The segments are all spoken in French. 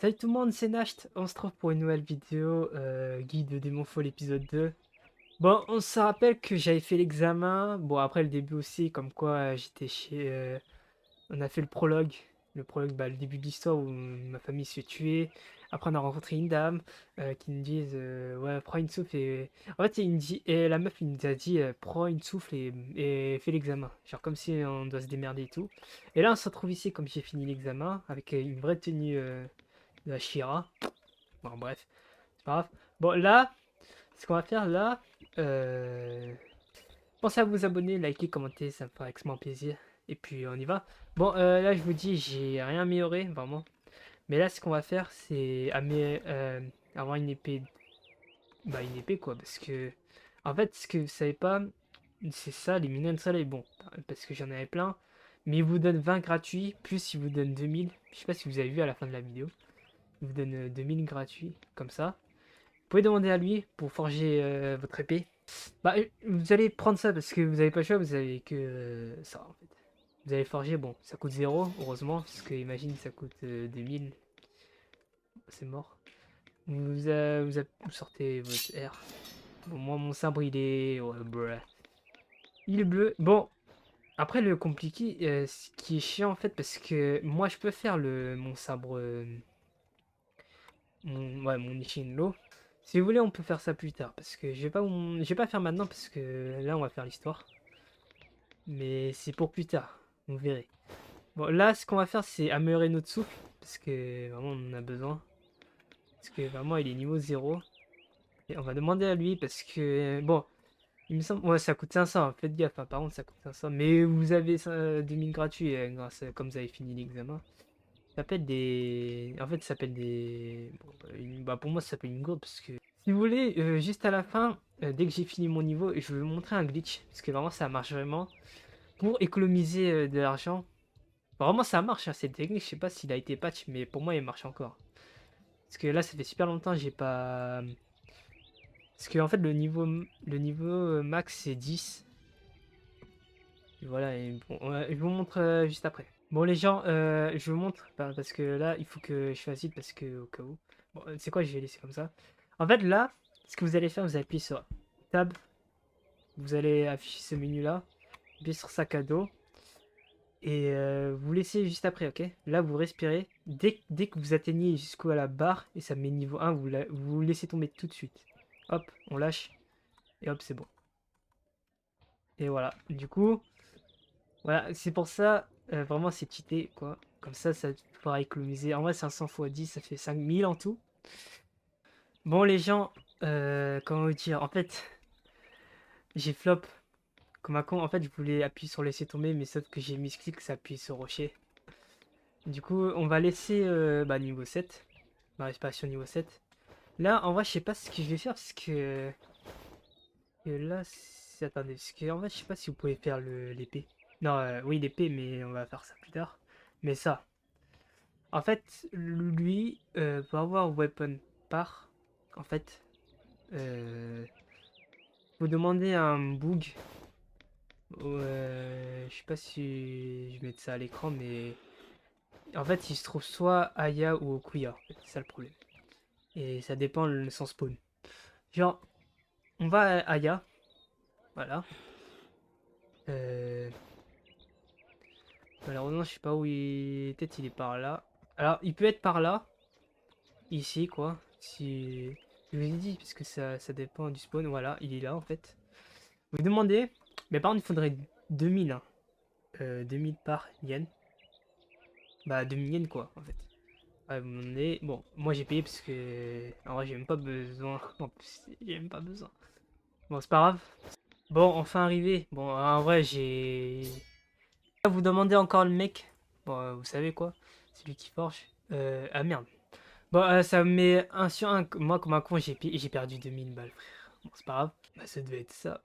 Salut tout le monde, c'est Nasht. On se trouve pour une nouvelle vidéo, guide de Démon Fall épisode 2. Bon, on se rappelle que j'avais fait l'examen. Bon, après le début aussi, comme quoi j'étais chez. On a fait le prologue. Le prologue, bah, le début de l'histoire où ma famille se fait tuer. Après, on a rencontré une dame qui nous dit ouais, prends une souffle et. En fait, il me dit, et la meuf, il nous a dit prends une souffle et fais l'examen. Genre, comme si on doit se démerder et tout. Et là, on se retrouve ici, comme j'ai fini l'examen, avec une vraie tenue de la Shira. Bon, bref, c'est pas grave. Bon, là, ce qu'on va faire là, euh, pensez à vous abonner, liker, commenter, ça me fera extrêmement plaisir. Et puis, on y va. Bon, là, je vous dis, j'ai rien amélioré, vraiment. Mais là, ce qu'on va faire, c'est avoir une épée. Bah, une épée, quoi. Parce que, en fait, ce que vous savez pas, c'est ça, les minions de soleil. Bon, parce que j'en avais plein. Mais ils vous donnent 20 gratuits, plus ils vous donnent 2000. Je sais pas si vous avez vu à la fin de la vidéo. Ils vous donnent 2000 gratuits, comme ça. Vous pouvez demander à lui pour forger votre épée. Bah, vous allez prendre ça parce que vous n'avez pas le choix, vous avez que ça en fait. Vous allez forger, bon, ça coûte 0, heureusement, parce que imagine ça coûte 2000, c'est mort. Vous sortez votre R. Bon, moi mon sabre il est. Ouais, bruh. Il est bleu. Bon, après le compliqué, ce qui est chiant en fait, parce que moi je peux faire mon sabre. Mon Ishinlo. Si vous voulez, on peut faire ça plus tard. Parce que je vais pas faire maintenant parce que là, on va faire l'histoire. Mais c'est pour plus tard. Vous verrez. Bon, là, ce qu'on va faire, c'est améliorer notre souffle. Parce que vraiment, on en a besoin. Parce que vraiment, il est niveau 0. Et on va demander à lui parce que, bon, il me semble. Ouais, ça coûte 500. Faites gaffe, hein, par contre, ça coûte 500. Mais vous avez 2000 gratuits comme vous avez fini l'examen. Ça s'appelle des. En fait, ça s'appelle des. Bon, bah, pour moi, ça s'appelle une gourde parce que. Si vous voulez, juste à la fin, dès que j'ai fini mon niveau, je vais vous montrer un glitch. Parce que vraiment, ça marche vraiment. Pour économiser de l'argent. Vraiment, ça marche, hein, cette technique. Je sais pas s'il a été patch, mais pour moi, il marche encore. Parce que là, ça fait super longtemps que j'ai pas. Parce que en fait, le niveau max, c'est 10. Et voilà, et bon, je vous montre juste après. Bon, les gens, je vous montre, parce que là, il faut que je fasse vite, parce que au cas où. Bon, c'est quoi, je vais laisser comme ça. En fait, là, ce que vous allez faire, vous appuyez sur Tab, vous allez afficher ce menu-là, appuyez sur sac à dos, et vous laissez juste après, ok? Là, vous respirez. Dès que vous atteignez jusqu'à la barre, et ça met niveau 1, vous laissez tomber tout de suite. Hop, on lâche, et hop, c'est bon. Et voilà, du coup. Voilà, c'est pour ça, vraiment, c'est cheaté, quoi. Comme ça te fera économiser. En vrai, 500 fois 10, ça fait 5000 en tout. Bon, les gens, comment vous dire? En fait, j'ai flop comme un con. En fait, je voulais appuyer sur laisser tomber, mais sauf que j'ai mis clic, ça appuie sur rocher. Du coup, on va laisser bah, niveau 7. Ma respiration niveau 7. Là, en vrai, je sais pas ce que je vais faire, parce que là, attendez, parce que en fait, je sais pas si vous pouvez faire l'épée. Non, oui, l'épée, mais on va faire ça plus tard. Mais ça. En fait, lui, pour avoir weapon par, en fait, faut demander un bug. Je sais pas si je mets ça à l'écran, mais en fait, il se trouve soit Aya ou Okuya. En fait, c'est ça le problème. Et ça dépend de son spawn. Genre, on va à Aya, voilà. Euh, Malheureusement, je sais pas où il. Peut-être il est par là. Alors, il peut être par là, ici, quoi. Si. Je vous ai dit, parce que ça dépend du spawn. Voilà, il est là, en fait. Vous demandez, mais par contre, il faudrait 2000, hein. 2000 par yen. Bah, 2000 yens, quoi, en fait. Ouais, vous me demandez. Bon, moi j'ai payé parce que. En vrai, j'ai même pas besoin. En plus, j'ai même pas besoin. Bon, c'est pas grave. Bon, enfin arrivé. Bon, en vrai, j'ai. Vous demandez encore le mec. Bon, vous savez quoi? C'est lui qui forge. Ah merde. Bon, ça me met 1 sur 1. Moi, comme un con, j'ai perdu 2000 balles, frère. Bon, c'est pas grave. Bah, ça devait être ça.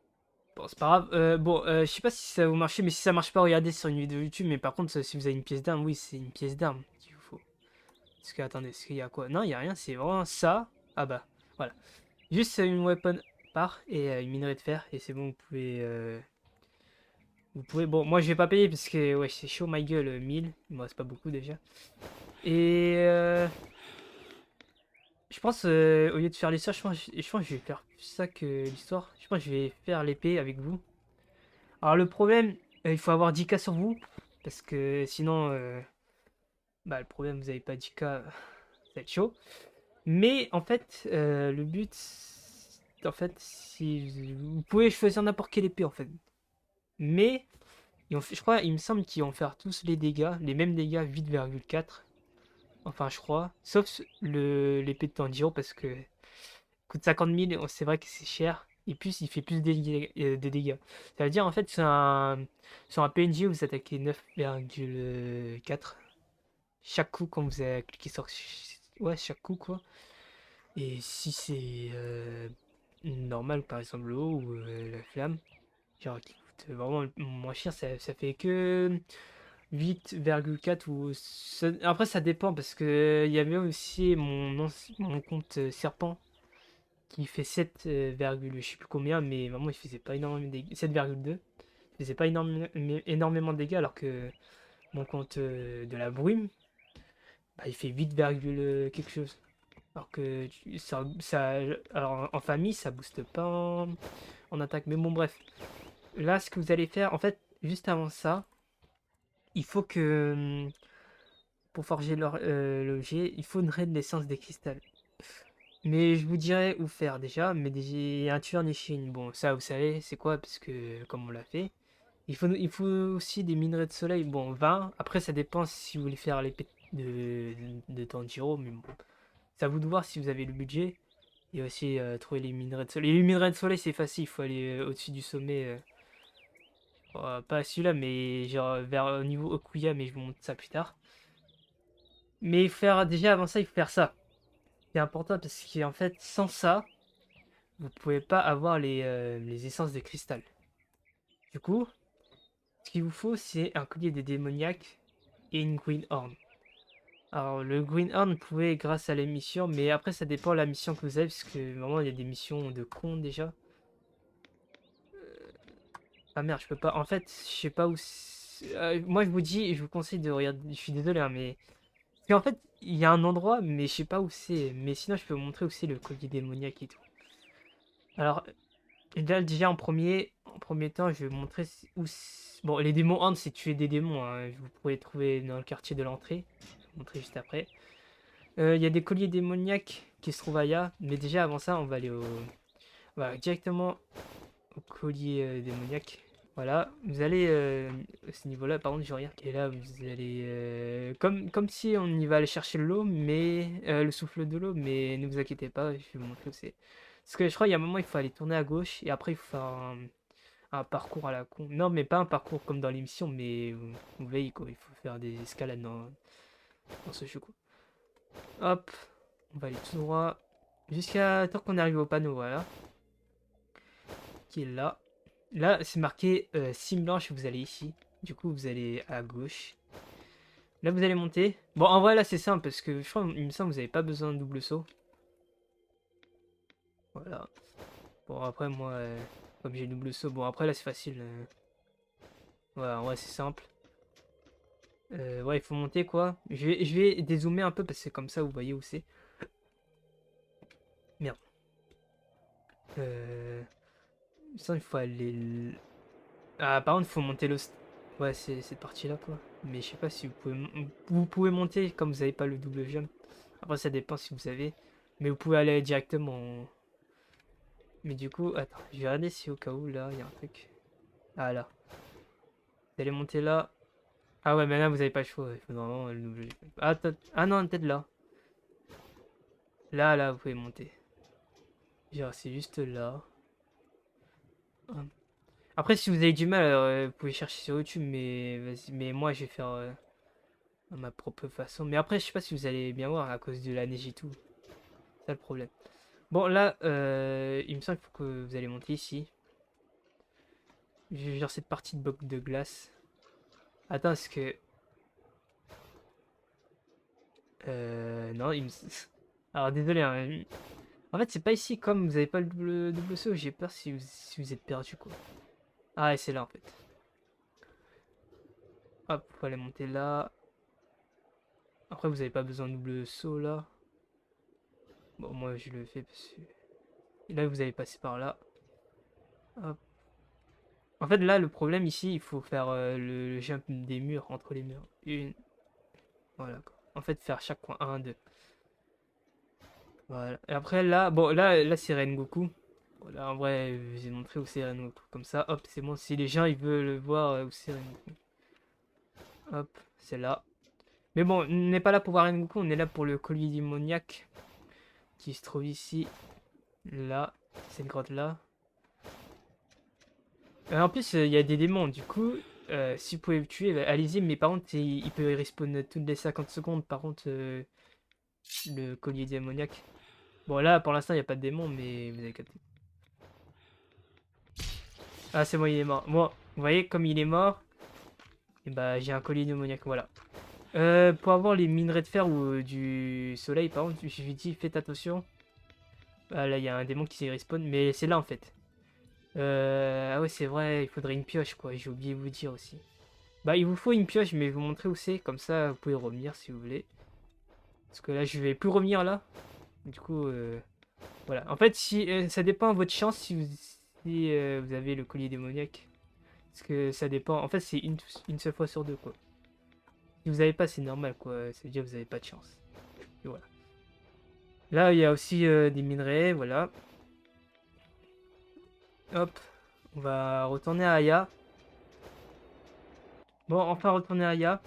Bon, c'est pas grave. Bon, je sais pas si ça va vous marcher, mais si ça marche pas, regardez sur une vidéo YouTube. Mais par contre, si vous avez une pièce d'arme, oui, c'est une pièce d'arme qu'il vous faut. Est-ce que, attendez, est-ce qu'il y a quoi? Non, il y a rien, c'est vraiment ça. Ah bah, voilà. Juste une weapon par et une minerai de fer, et c'est bon, vous pouvez. Bon, moi je vais pas payer parce que, ouais, c'est chaud, ma gueule, 1000. Il me reste pas beaucoup déjà. Et pense, au lieu de faire l'histoire, je pense que je vais faire plus ça que l'histoire. Je pense que je vais faire l'épée avec vous. Alors le problème, il faut avoir 10K sur vous. Parce que sinon, bah, le problème, vous n'avez pas 10K, ça va être chaud. Mais en fait, le but, en fait, si vous pouvez choisir n'importe quelle épée en fait. Mais je crois, il me semble qu'ils vont faire tous les dégâts, les mêmes dégâts 8,4. Enfin, je crois. Sauf l'épée de Tanjiro parce que coûte 50 000, c'est vrai que c'est cher. Et plus, il fait plus de dégâts. Ça veut dire, en fait, sur un PNJ, vous attaquez 9,4 chaque coup quand vous avez cliqué sur. Ouais, chaque coup, quoi. Et si c'est normal, par exemple, l'eau ou la flamme, genre qui coûte vraiment moins cher, ça fait que 8,4 ou après ça dépend parce que il y avait aussi mon compte serpent qui fait 7, je sais plus combien, mais vraiment il faisait pas énormément de dégâts, 7,2, il faisait pas énormément de dégâts alors que mon compte de la brume, bah, il fait 8, quelque chose. Alors que alors en famille ça booste pas en attaque, mais bon bref. Là ce que vous allez faire, en fait, juste avant ça, il faut que pour forger l'objet, il faudrait de l'essence des cristals. Mais je vous dirais où faire déjà, mais déjà, un tueur Nishin, bon ça vous savez c'est quoi, parce que comme on l'a fait. Il faut aussi des minerais de soleil, bon 20, après ça dépend si vous voulez faire l'épée de Tanjiro, mais bon. C'est à vous de voir si vous avez le budget. Et aussi trouver les minerais de soleil. Les minerais de soleil c'est facile, il faut aller au-dessus du sommet. Pas celui-là, mais genre vers au niveau Okuya, mais je vous montre ça plus tard. Mais déjà avant ça, il faut faire ça. C'est important parce qu'en fait, sans ça, vous pouvez pas avoir les essences de cristal. Du coup, ce qu'il vous faut, c'est un collier des démoniaques et une Green Horn. Alors, le Green Horn, vous pouvez grâce à la mission, mais après, ça dépend de la mission que vous avez, parce que vraiment, il y a des missions de con déjà. Ah merde, je peux pas. En fait, je sais pas où. Moi, je vous dis, je vous conseille de regarder. Je suis désolé, hein, mais. Parce qu'en fait, il y a un endroit, mais je sais pas où c'est. Mais sinon, je peux vous montrer où c'est le collier démoniaque et tout. Alors, là, déjà, en premier temps, je vais vous montrer Bon, les démons Hand, c'est tuer des démons, hein. Vous pourrez les trouver dans le quartier de l'entrée. Je vais vous montrer juste après. Il y a des colliers démoniaques qui se trouvent ailleurs. Mais déjà, avant ça, on va aller directement au collier démoniaque. Voilà, vous allez à ce niveau-là, par contre, je regarde. Et là, vous allez comme si on y va aller chercher l'eau, mais le souffle de l'eau, mais ne vous inquiétez pas, je vais vous montrer où c'est. Parce que je crois qu'il y a un moment, il faut aller tourner à gauche et après il faut faire un parcours à la con. Non, mais pas un parcours comme dans l'émission, mais vous voyez quoi, il faut faire des escalades dans ce jeu quoi. Hop, on va aller tout droit jusqu'à tant qu'on arrive au panneau, voilà, qui est là. Là, c'est marqué cime blanche, vous allez ici. Du coup, vous allez à gauche. Là, vous allez monter. Bon, en vrai, là, c'est simple parce que je crois, il me semble, vous n'avez pas besoin de double saut. Voilà. Bon, après, moi, comme j'ai double saut, bon, après, là, c'est facile. Voilà, en vrai, c'est simple. Ouais, il faut monter, quoi. Je vais dézoomer un peu parce que c'est comme ça, vous voyez où c'est. Merde. Ça, il faut aller. Ah, par contre, il faut monter le. Ouais, c'est cette partie-là, quoi. Mais je sais pas si vous pouvez monter comme vous n'avez pas le double jump. Après, ça dépend si vous avez. Mais vous pouvez aller directement. Mais du coup, attends, je vais regarder si au cas où, là, il y a un truc. Ah, là. Vous allez monter là. Ah ouais, mais là, vous avez pas le choix. Il faut vraiment le double jump. Ah non, peut-être là. Là, vous pouvez monter. Genre, c'est juste là. Hum. Après, si vous avez du mal, vous pouvez chercher sur YouTube, mais vas-y, mais moi, je vais faire à ma propre façon. Mais après, je sais pas si vous allez bien voir à cause de la neige et tout. C'est ça le problème. Bon, là, il me semble qu'il faut que vous allez monter ici. Genre cette partie de bloc de glace. Attends, est-ce que... non, Alors, désolé, hein. En fait, c'est pas ici, comme vous avez pas le double saut, j'ai peur si vous êtes perdu, quoi. Ah, et c'est là, en fait. Hop, faut aller monter là. Après, vous avez pas besoin de double saut, là. Bon, moi je le fais parce que là vous allez passer par là. Hop. En fait, là le problème ici, il faut faire le jump des murs entre les murs. Une, voilà quoi. En fait, faire chaque coin un, 2. Voilà. Et après là, bon là c'est Rengoku. Voilà, en vrai, je vous ai montré où c'est Rengoku. Comme ça, hop, c'est bon. Si les gens ils veulent voir où c'est Rengoku, hop, c'est là. Mais bon, on n'est pas là pour voir Rengoku, on est là pour le collier démoniaque qui se trouve ici, là, cette grotte là. En plus, il y a des démons, du coup, si vous pouvez le tuer, bah, allez-y, mais par contre, il peut respawn toutes les 50 secondes. Par contre, le collier démoniaque. Bon, là, pour l'instant, il n'y a pas de démon, mais vous avez capté. Ah, c'est bon, il est mort. Moi, vous voyez, comme il est mort, et bah, j'ai un collier démoniaque, voilà. Pour avoir les minerais de fer ou du soleil, par contre, je lui dis, faites attention. Ah, là, il y a un démon qui s'est respawn, mais c'est là, en fait. Ah ouais, c'est vrai, il faudrait une pioche, quoi. J'ai oublié de vous dire aussi. Bah, il vous faut une pioche, mais je vais vous montrer où c'est. Comme ça, vous pouvez revenir si vous voulez. Parce que là, je vais plus revenir là. Du coup, voilà. En fait, si, ça dépend de votre chance si vous avez le collier démoniaque. Parce que ça dépend. En fait, c'est une seule fois sur deux, quoi. Si vous avez pas, c'est normal, quoi. Ça veut dire que vous avez pas de chance. Et voilà. Là, il y a aussi des minerais, voilà. Hop. On va retourner à Aya. Bon, enfin retourner à Aya.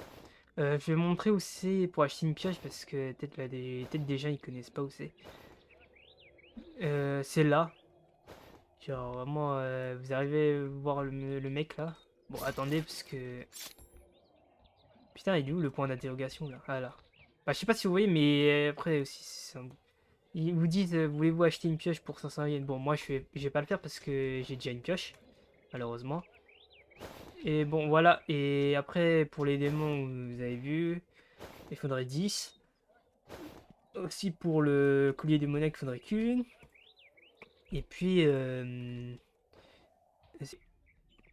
Je vais montrer où c'est pour acheter une pioche parce que peut-être des gens ils connaissent pas où c'est. C'est là. Genre vraiment, vous arrivez à voir le mec là. Bon, attendez parce que... Putain, il est où le point d'interrogation là? Ah là. Bah, je sais pas si vous voyez, mais après aussi, ils vous disent, voulez-vous acheter une pioche pour 500 yens? Bon, moi je vais pas le faire parce que j'ai déjà une pioche, malheureusement. Et bon, voilà. Et après, pour les démons, vous avez vu, il faudrait 10. Aussi pour le collier démoniaque, il faudrait qu'une. Et puis,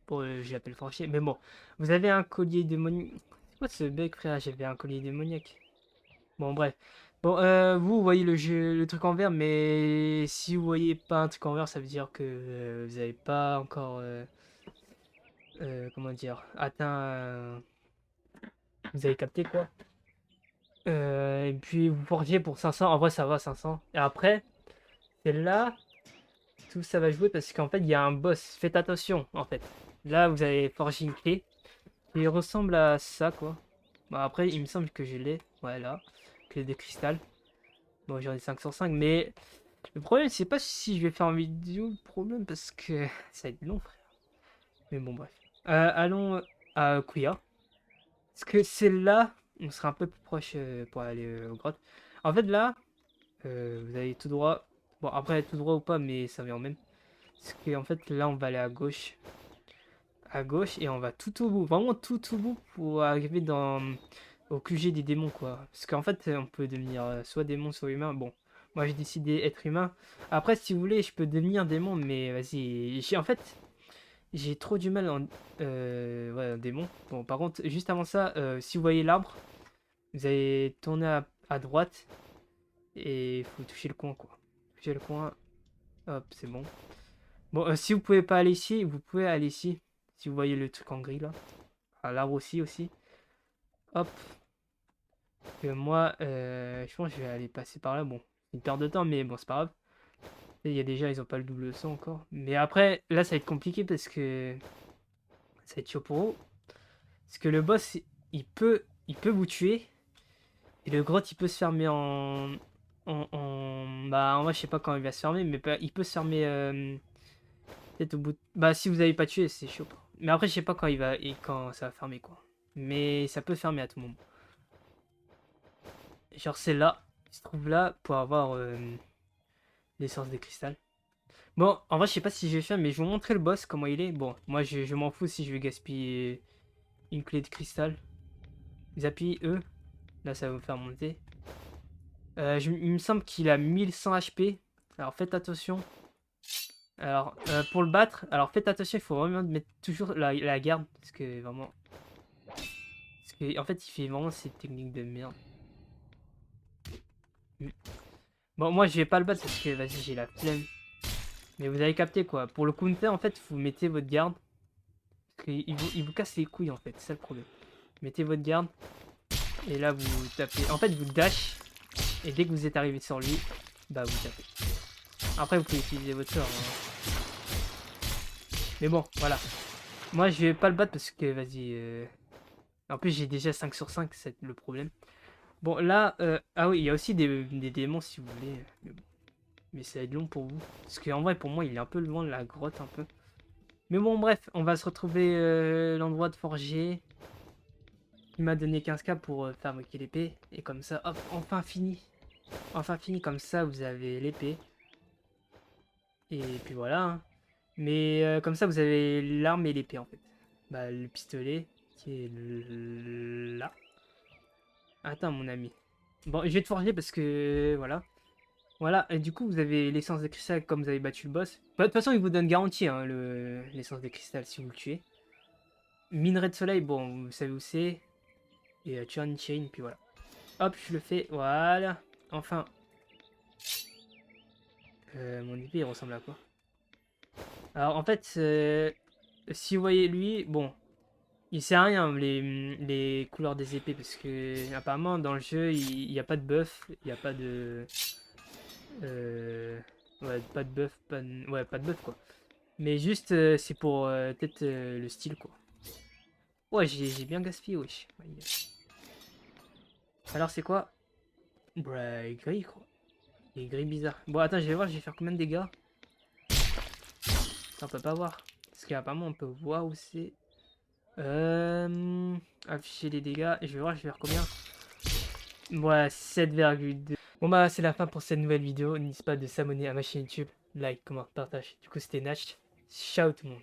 bon, je l'appelle franchier, mais bon, vous avez un collier démoniaque. C'est quoi ce bug, frère? J'avais un collier démoniaque. Bon, bref. Bon, vous voyez le truc en vert, mais si vous voyez pas un truc en vert, ça veut dire que vous avez pas encore, comment dire, atteint. Vous avez capté quoi? Et puis vous forgez pour 500. En vrai, ça va, 500. Et après, c'est là tout ça va jouer parce qu'en fait, il y a un boss. Faites attention, en fait. Là, vous avez forgé une clé. Il ressemble à ça, quoi. Bon, après, il me semble que je l'ai. Voilà. Clé de cristal. Bon, j'en ai 5 sur 5. Mais le problème, c'est pas si je vais faire une vidéo. Le problème, parce que ça va être long, frère. Mais bon, bref. Allons à Kuya. Parce que c'est là. On sera un peu plus proche pour aller aux grottes. En fait, là, vous allez tout droit. Bon, après, tout droit ou pas, mais ça vient en même. Parce qu'en fait, là, on va aller à gauche. À gauche et on va tout au bout, vraiment tout au bout pour arriver au QG des démons quoi. Parce qu'en fait on peut devenir soit démon soit humain. Bon, moi j'ai décidé être humain. Après si vous voulez je peux devenir démon mais vas-y. En fait j'ai trop du mal ouais, en démon. Bon par contre juste avant ça si vous voyez l'arbre vous allez tourner à droite et il faut toucher le coin quoi. Toucher le coin, hop c'est bon. Bon si vous pouvez pas aller ici vous pouvez aller ici. Si vous voyez le truc en gris là. À l'arbre aussi. Hop. Moi, je pense que je vais aller passer par là. Bon, une perte de temps, mais bon, c'est pas grave. Il y a déjà, ils ont pas le double saut encore. Mais après, là, ça va être compliqué parce que ça va être chaud pour eux. Parce que le boss, il peut vous tuer. Et le grotte, il peut se fermer bah, en vrai, je sais pas quand il va se fermer, mais il peut se fermer peut-être au bout Bah, si vous avez pas tué, c'est chaud. Mais après, je sais pas quand quand ça va fermer, quoi. Mais ça peut fermer à tout moment. Genre, c'est là. Il se trouve là pour avoir l'essence de cristal. Bon, en vrai, je sais pas si je vais faire, mais je vais vous montrer le boss, comment il est. Bon, moi, je m'en fous si je vais gaspiller une clé de cristal. Ils appuient E. Là, ça va vous faire monter. Il me semble qu'il a 1100 HP. Alors, faites attention. Alors, pour le battre, alors faites attention, il faut vraiment mettre toujours la garde. Parce que vraiment. Parce que, en fait, il fait vraiment ces techniques de merde. Bon, moi, je vais pas le battre parce que, vas-y, j'ai la flemme. Mais vous avez capté, quoi. Pour le counter, en fait, vous mettez votre garde. Parce qu'il vous casse les couilles, en fait. C'est ça le problème. Mettez votre garde. Et là, vous tapez. En fait, vous dash. Et dès que vous êtes arrivé sur lui, bah, vous tapez. Après, vous pouvez utiliser votre sort, hein. Mais bon, voilà. Moi, je vais pas le battre parce que, vas-y. En plus, j'ai déjà 5 sur 5, c'est le problème. Bon, là, ah oui, il y a aussi des démons si vous voulez. Mais ça va être long pour vous. Parce qu'en vrai, pour moi, il est un peu loin de la grotte, un peu. Mais bon, bref, on va se retrouver l'endroit de forger. Il m'a donné 15K pour fabriquer l'épée. Et comme ça, hop, enfin fini. Enfin fini, comme ça, vous avez l'épée. Et puis voilà, hein. Mais comme ça, vous avez l'arme et l'épée, en fait. Bah, le pistolet, qui est là. Attends, mon ami. Bon, je vais te forger parce que, voilà. Voilà, et du coup, vous avez l'essence de cristal comme vous avez battu le boss. Bah, de toute façon, il vous donne garantie, hein, l'essence de cristal si vous le tuez. Minerai de soleil, bon, vous savez où c'est. Et Turn Chain, puis voilà. Hop, je le fais, voilà. Enfin. Mon épée, il ressemble à quoi? Alors, en fait, si vous voyez lui, bon, il sert à rien, les couleurs des épées, parce que, apparemment, dans le jeu, il n'y a pas de buff, il n'y a pas de... ouais, pas de buff, ouais, pas de buff, quoi. Mais juste, c'est pour peut-être le style, quoi. Ouais, j'ai bien gaspillé, wesh. Alors, c'est quoi? Bah, gris, quoi. Il est gris bizarre. Bon, attends, je vais voir, je vais faire combien de dégâts. Ça, on peut pas voir. Parce qu'apparemment, on peut voir où c'est. Afficher les dégâts. Et je vais voir, je vais faire combien. Ouais, 7,2. Bon, bah, c'est la fin pour cette nouvelle vidéo. N'hésite pas de s'abonner à ma chaîne YouTube. Like, comment, partage. Du coup, c'était Natch. Ciao tout le monde.